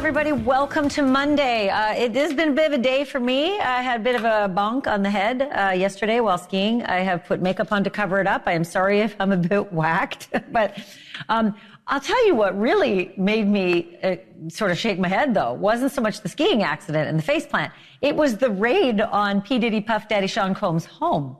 everybody. Welcome to Monday. It has been a bit of a day for me. I had a bit of a bonk on the head yesterday while skiing. I have put makeup on to cover it up. I am sorry if I'm a bit whacked, but I'll tell you what really made me sort of shake my head, though, wasn't so much the skiing accident and the faceplant. It was the raid on P. Diddy, Puff Daddy, Sean Combs' home.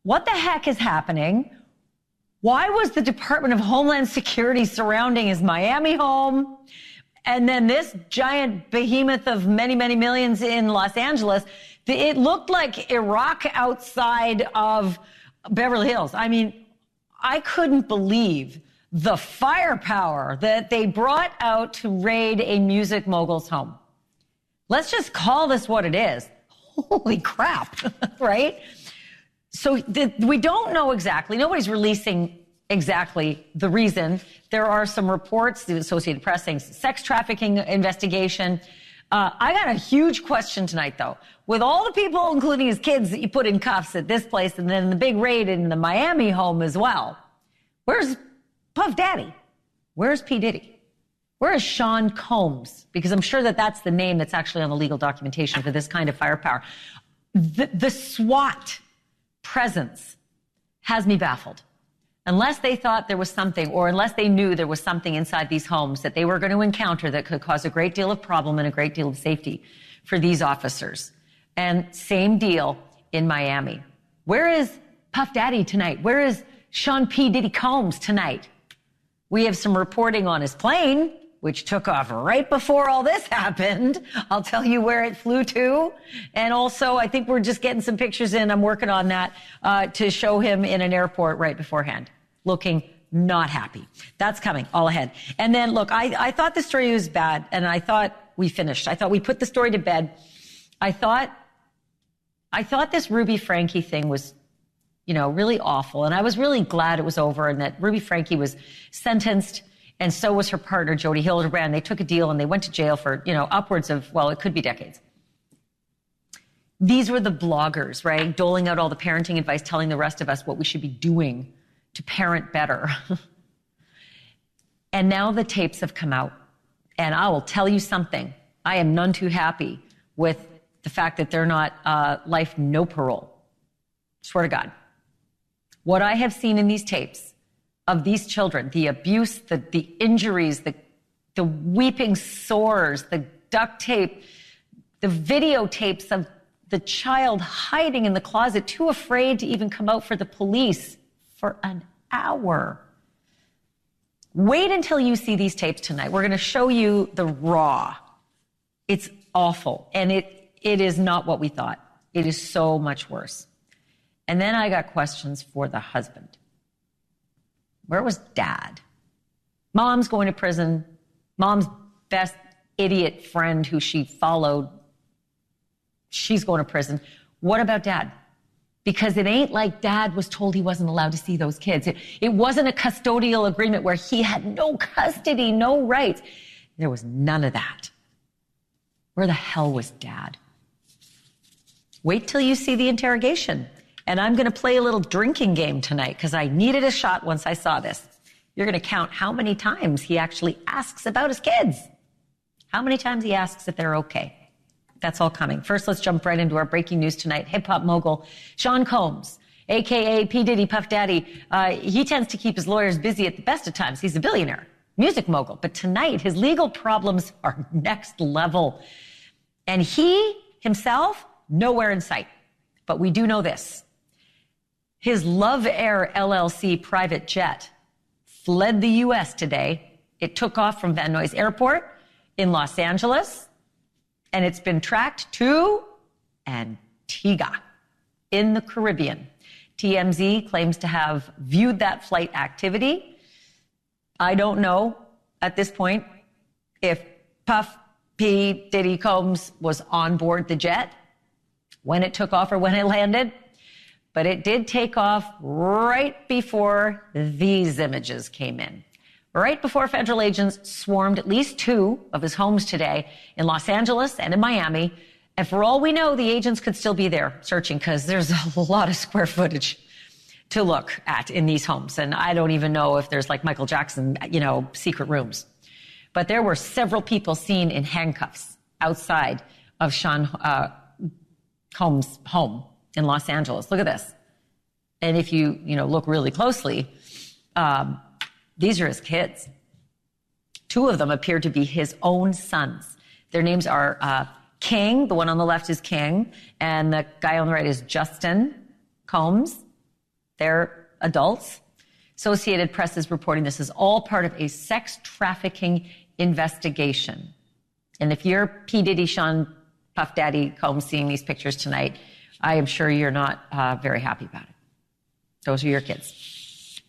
What the heck is happening? Why was the Department of Homeland Security surrounding his Miami home? And then this giant behemoth of many, many millions in Los Angeles, it looked like Iraq outside of Beverly Hills. I mean, I couldn't believe the firepower that they brought out to raid a music mogul's home. Let's just call this what it is. Holy crap, right? So we don't know exactly. Nobody's releasing exactly the reason. There are some reports, the Associated Press saying sex trafficking investigation. I got a huge question tonight, though. With all the people, including his kids, that you put in cuffs at this place and then the big raid in the Miami home as well, where's Puff Daddy? Where's P. Diddy? Where is Sean Combs? Because I'm sure that that's the name that's actually on the legal documentation for this kind of firepower. The SWAT presence has me baffled. Unless they thought there was something, or unless they knew there was something inside these homes that they were going to encounter that could cause a great deal of problem and a great deal of safety for these officers. And same deal in Miami. Where is Puff Daddy tonight? Where is Sean P. Diddy Combs tonight? We have some reporting on his plane, which took off right before all this happened. I'll tell you where it flew to. And also, I think we're just getting some pictures in. I'm working on that to show him in an airport right beforehand, looking not happy. That's coming all ahead. And then, look, I thought the story was bad, and I thought we finished. I thought we put the story to bed. I thought this Ruby Franke thing was, really awful. And I was really glad it was over and that Ruby Franke was sentenced. And so was her partner, Jody Hildebrand. They took a deal and they went to jail for, upwards of, it could be decades. These were the bloggers, right? Doling out all the parenting advice, telling the rest of us what we should be doing to parent better. And now the tapes have come out. And I will tell you something. I am none too happy with the fact that they're not life, no parole. Swear to God. What I have seen in these tapes of these children, the abuse, the injuries, the weeping sores, the duct tape, the videotapes of the child hiding in the closet, too afraid to even come out for the police for an hour. Wait until you see these tapes tonight. We're going to show you the raw. It's awful. And it is not what we thought. It is so much worse. And then I got questions for the husband. Where was Dad? Mom's going to prison. Mom's best idiot friend who she followed, she's going to prison. What about Dad? Because it ain't like Dad was told he wasn't allowed to see those kids. It wasn't a custodial agreement where he had no custody, no rights. There was none of that. Where the hell was Dad? Wait till you see the interrogation. And I'm going to play a little drinking game tonight because I needed a shot once I saw this. You're going to count how many times he actually asks about his kids. How many times he asks if they're okay. That's all coming. First, let's jump right into our breaking news tonight. Hip-hop mogul Sean Combs, a.k.a. P. Diddy, Puff Daddy. He tends to keep his lawyers busy at the best of times. He's a billionaire, music mogul. But tonight, his legal problems are next level. And he himself, nowhere in sight. But we do know this. His Love Air LLC private jet fled the U.S. today. It took off from Van Nuys Airport in Los Angeles, and it's been tracked to Antigua in the Caribbean. TMZ claims to have viewed that flight activity. I don't know at this point if Puff P. Diddy Combs was on board the jet when it took off or when it landed. But it did take off right before these images came in. Right before federal agents swarmed at least 2 of his homes today in Los Angeles and in Miami. And for all we know, the agents could still be there searching because there's a lot of square footage to look at in these homes. And I don't even know if there's like Michael Jackson, secret rooms. But there were several people seen in handcuffs outside of Sean Combs' home in Los Angeles. Look at this. And if you look really closely, these are his kids. Two of them appear to be his own sons. Their names are King. The one on the left is King. And the guy on the right is Justin Combs. They're adults. Associated Press is reporting this is all part of a sex trafficking investigation. And if you're P. Diddy, Sean Puff Daddy Combs seeing these pictures tonight, I am sure you're not very happy about it. Those are your kids.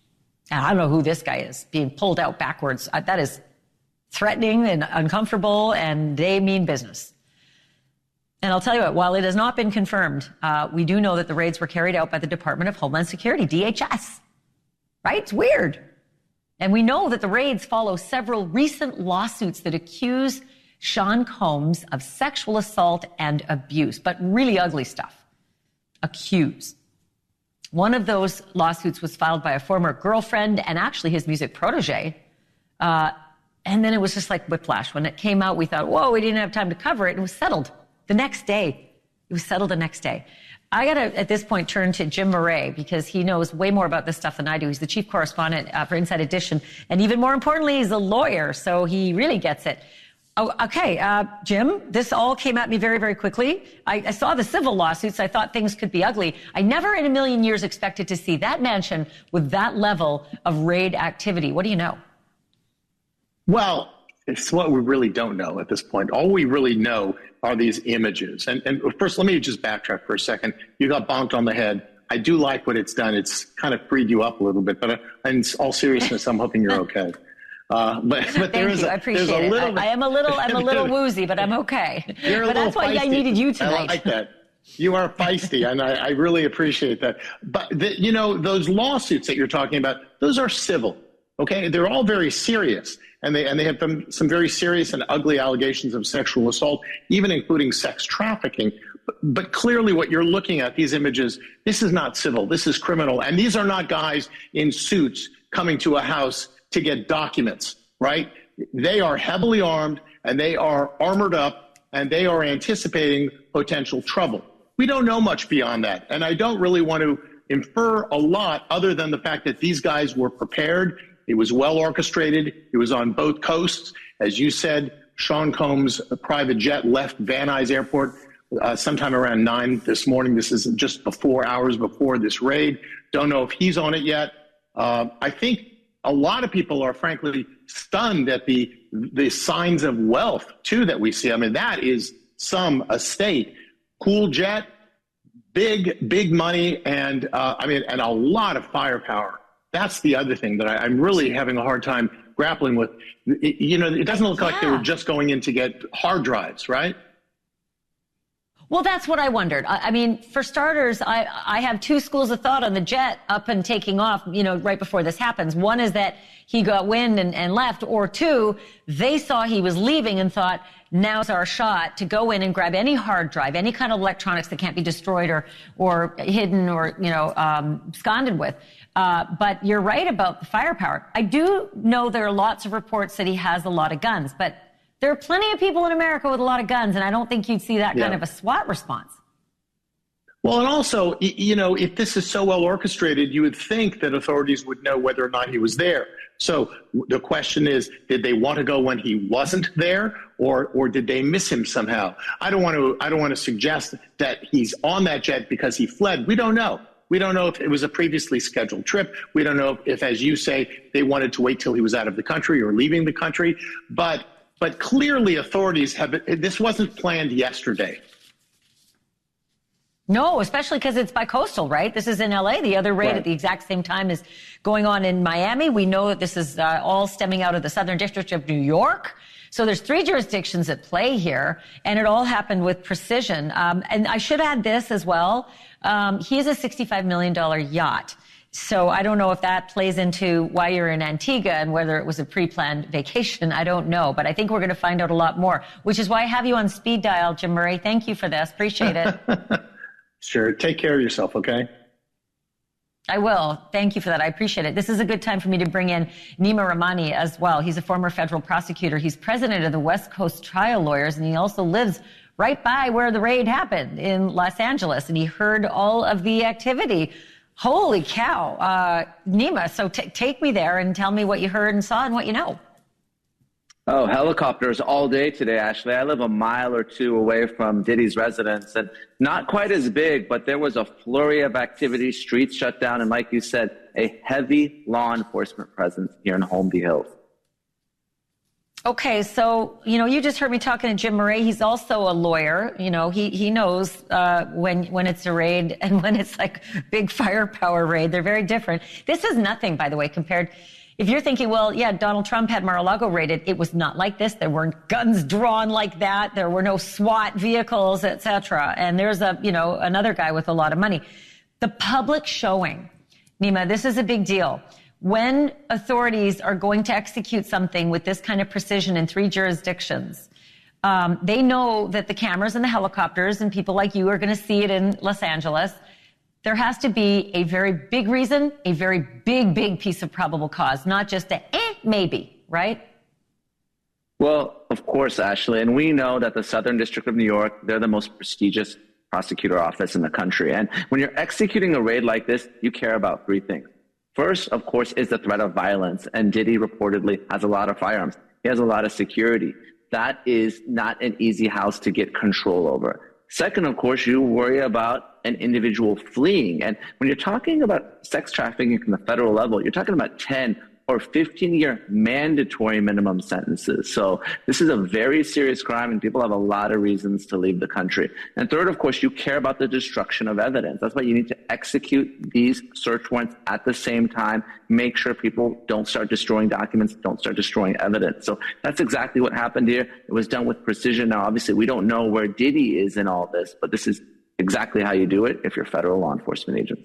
And I don't know who this guy is, being pulled out backwards. That is threatening and uncomfortable, and they mean business. And I'll tell you what, while it has not been confirmed, we do know that the raids were carried out by the Department of Homeland Security, DHS. Right? It's weird. And we know that the raids follow several recent lawsuits that accuse Sean Combs of sexual assault and abuse, but really ugly stuff. Accuse. One of those lawsuits was filed by a former girlfriend and actually his music protege. And then it was just like whiplash. When it came out, we thought, whoa, we didn't have time to cover it. It was settled the next day. It was settled the next day. I got to, at this point, turn to Jim Murray because he knows way more about this stuff than I do. He's the chief correspondent for Inside Edition. And even more importantly, he's a lawyer, so he really gets it. Oh, okay, Jim, this all came at me very, very quickly. I saw the civil lawsuits. I thought things could be ugly. I never in a million years expected to see that mansion with that level of raid activity. What do you know? Well, it's what we really don't know at this point. All we really know are these images. And first, let me just backtrack for a second. You got bonked on the head. I do like what it's done. It's kind of freed you up a little bit, but in all seriousness, I'm hoping you're okay. But there is I appreciate it. I'm a little woozy, but I'm okay. But that's why I needed you tonight. I like that. You are feisty, and I really appreciate that. But those lawsuits that you're talking about, those are civil. Okay, they're all very serious, and they have some very serious and ugly allegations of sexual assault, even including sex trafficking. But clearly, what you're looking at, these images, this is not civil. This is criminal, and these are not guys in suits coming to a house to get documents, right? They are heavily armed, and they are armored up, and they are anticipating potential trouble. We don't know much beyond that, and I don't really want to infer a lot other than the fact that these guys were prepared. It was well orchestrated. It was on both coasts. As you said, Sean Combs' private jet left Van Nuys Airport sometime around 9 this morning. This is just hours before this raid. Don't know if he's on it yet. I think a lot of people are frankly stunned at the signs of wealth too that we see. I mean, that is some estate, cool jet, big money, and and a lot of firepower. That's the other thing that I'm really having a hard time grappling with. It doesn't look like they were just going in to get hard drives, right? Well, that's what I wondered. I mean, for starters, I have two schools of thought on the jet up and taking off, right before this happens. One is that he got wind and left, or two, they saw he was leaving and thought, now's our shot to go in and grab any hard drive, any kind of electronics that can't be destroyed or hidden or, absconded with. But you're right about the firepower. I do know there are lots of reports that he has a lot of guns, but there are plenty of people in America with a lot of guns, and I don't think you'd see that kind of a SWAT response. Well, and also, if this is so well orchestrated, you would think that authorities would know whether or not he was there. So the question is, did they want to go when he wasn't there, or did they miss him somehow? I don't want to suggest that he's on that jet because he fled. We don't know. We don't know if it was a previously scheduled trip. We don't know if, as you say, they wanted to wait till he was out of the country or leaving the country. But clearly authorities this wasn't planned yesterday. No, especially because it's bi-coastal, right? This is in LA. The other raid at the exact same time is going on in Miami. We know that this is all stemming out of the Southern District of New York. So there's 3 jurisdictions at play here, and it all happened with precision. And I should add this as well. He is a $65 million yacht. So I don't know if that plays into why you're in Antigua and whether it was a pre-planned vacation. I don't know, but I think we're going to find out a lot more, which is why I have you on speed dial, Jim Murray. Thank you for this. Appreciate it. Sure. Take care of yourself, okay? I will. Thank you for that. I appreciate it. This is a good time for me to bring in Nima Rahmani as well. He's a former federal prosecutor. He's president of the West Coast Trial Lawyers, and he also lives right by where the raid happened in Los Angeles, and he heard all of the activity. Holy cow. Nima, so take me there and tell me what you heard and saw and what you know. Oh, helicopters all day today, Ashleigh. I live a mile or two away from Diddy's residence, and not quite as big, but there was a flurry of activity, streets shut down, and like you said, a heavy law enforcement presence here in Holmby Hills. Okay, so, you just heard me talking to Jim Murray. He's also a lawyer. He knows when it's a raid and when it's like big firepower raid. They're very different. This is nothing, by the way, compared. If you're thinking, well, yeah, Donald Trump had Mar-a-Lago raided, it was not like this. There weren't guns drawn like that. There were no SWAT vehicles, et cetera. And there's another guy with a lot of money. The public showing, Nima, this is a big deal. When authorities are going to execute something with this kind of precision in 3 jurisdictions, they know that the cameras and the helicopters and people like you are going to see it in Los Angeles. There has to be a very big reason, a very big piece of probable cause, not just maybe, right? Well, of course, Ashleigh, and we know that the Southern District of New York, they're the most prestigious prosecutor office in the country. And when you're executing a raid like this, you care about 3 things. First, of course, is the threat of violence. And Diddy reportedly has a lot of firearms. He has a lot of security. That is not an easy house to get control over. Second, of course, you worry about an individual fleeing. And when you're talking about sex trafficking from the federal level, you're talking about 10 or 15-year mandatory minimum sentences. So this is a very serious crime, and people have a lot of reasons to leave the country. And third, of course, you care about the destruction of evidence. That's why you need to execute these search warrants at the same time, make sure people don't start destroying documents, don't start destroying evidence. So that's exactly what happened here. It was done with precision. Now, obviously, we don't know where Diddy is in all this, but this is exactly how you do it if you're federal law enforcement agents.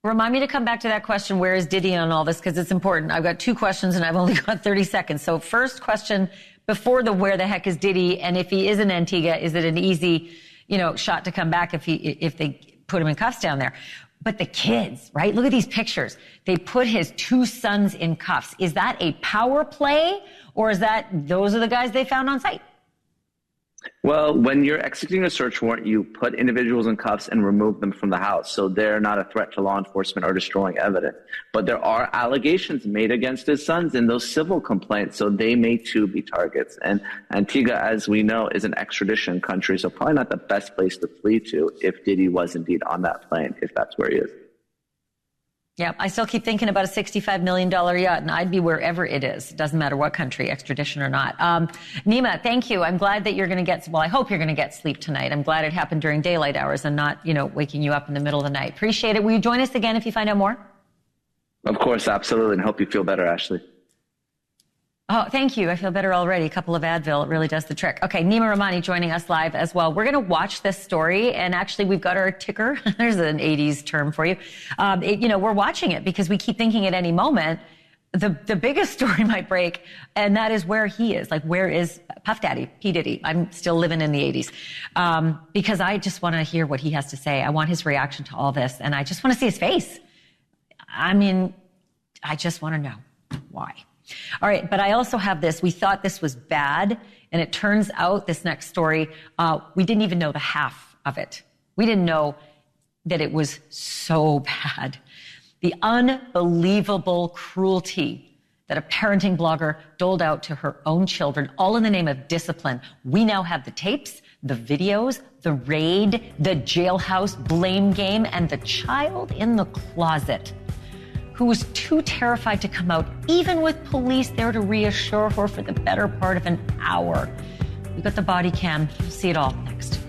Remind me to come back to that question, where is Diddy on all this? Because it's important. I've got 2 questions and I've only got 30 seconds. So first question, before the where the heck is Diddy? And if he is in Antigua, is it an easy, shot to come back if they put him in cuffs down there? But the kids, right? Look at these pictures. They put his 2 sons in cuffs. Is that a power play, or is that those are the guys they found on site? Well, when you're executing a search warrant, you put individuals in cuffs and remove them from the house. So they're not a threat to law enforcement or destroying evidence. But there are allegations made against his sons in those civil complaints. So they may too be targets. And Antigua, as we know, is an extradition country. So probably not the best place to flee to if Diddy was indeed on that plane, if that's where he is. Yeah, I still keep thinking about a $65 million yacht, and I'd be wherever it is. It doesn't matter what country, extradition or not. Nima, thank you. I'm glad that you're going to I hope you're going to get sleep tonight. I'm glad it happened during daylight hours and not, waking you up in the middle of the night. Appreciate it. Will you join us again if you find out more? Of course, absolutely, and hope you feel better, Ashleigh. Oh, thank you. I feel better already. A couple of Advil. It really does the trick. Okay, Nima Rahmani joining us live as well. We're going to watch this story, and actually we've got our ticker. There's an 80s term for you. We're watching it because we keep thinking at any moment the biggest story might break, and that is where he is. Like, where is Puff Daddy, P. Diddy? I'm still living in the 80s because I just want to hear what he has to say. I want his reaction to all this, and I just want to see his face. I mean, I just want to know why. All right, but I also have this. We thought this was bad, and it turns out this next story, we didn't even know the half of it. We didn't know that it was so bad. The unbelievable cruelty that a parenting blogger doled out to her own children, all in the name of discipline. We now have the tapes, the videos, the raid, the jailhouse blame game, and the child in the closet who was too terrified to come out, even with police there to reassure her for the better part of an hour. We got the body cam. You'll see it all next.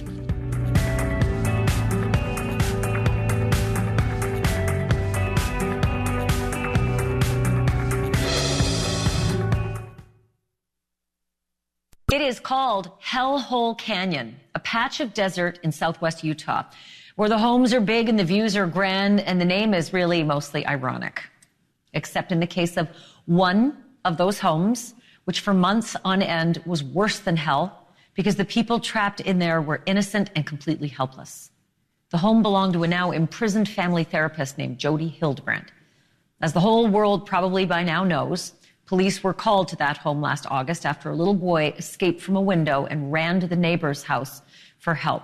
It is called Hellhole Canyon, a patch of desert in southwest Utah, where the homes are big and the views are grand, and the name is really mostly ironic. Except in the case of one of those homes, which for months on end was worse than hell, because the people trapped in there were innocent and completely helpless. The home belonged to a now imprisoned family therapist named Jody Hildebrandt. As the whole world probably by now knows, police were called to that home last August after a little boy escaped from a window and ran to the neighbor's house for help.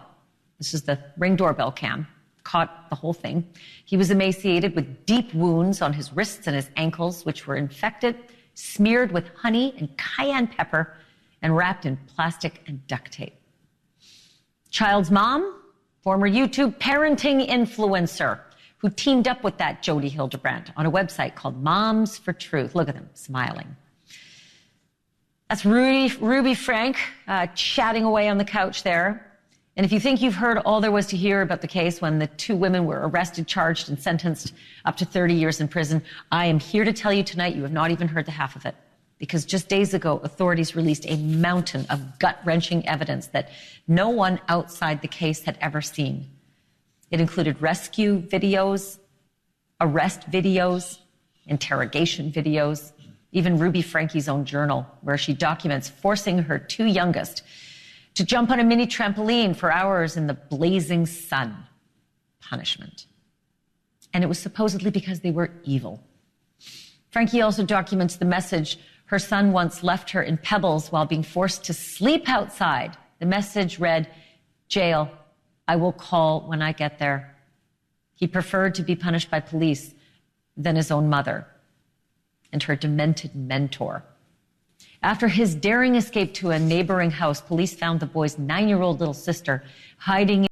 This is the Ring doorbell cam. Caught the whole thing. He was emaciated with deep wounds on his wrists and his ankles, which were infected, smeared with honey and cayenne pepper, and wrapped in plastic and duct tape. Child's mom, former YouTube parenting influencer, who teamed up with that Jody Hildebrandt on a website called Moms for Truth. Look at them, smiling. That's Ruby Franke chatting away on the couch there. And if you think you've heard all there was to hear about the case when the two women were arrested, charged, and sentenced up to 30 years in prison, I am here to tell you tonight you have not even heard the half of it. Because just days ago, authorities released a mountain of gut-wrenching evidence that no one outside the case had ever seen. It included rescue videos, arrest videos, interrogation videos, even Ruby Franke's own journal, where she documents forcing her two youngest to jump on a mini trampoline for hours in the blazing sun. Punishment. And it was supposedly because they were evil. Franke also documents the message her son once left her in Pebbles while being forced to sleep outside. The message read, "Jail, I will call when I get there." He preferred to be punished by police than his own mother and her demented mentor. After his daring escape to a neighboring house, police found the boy's 9-year-old little sister hiding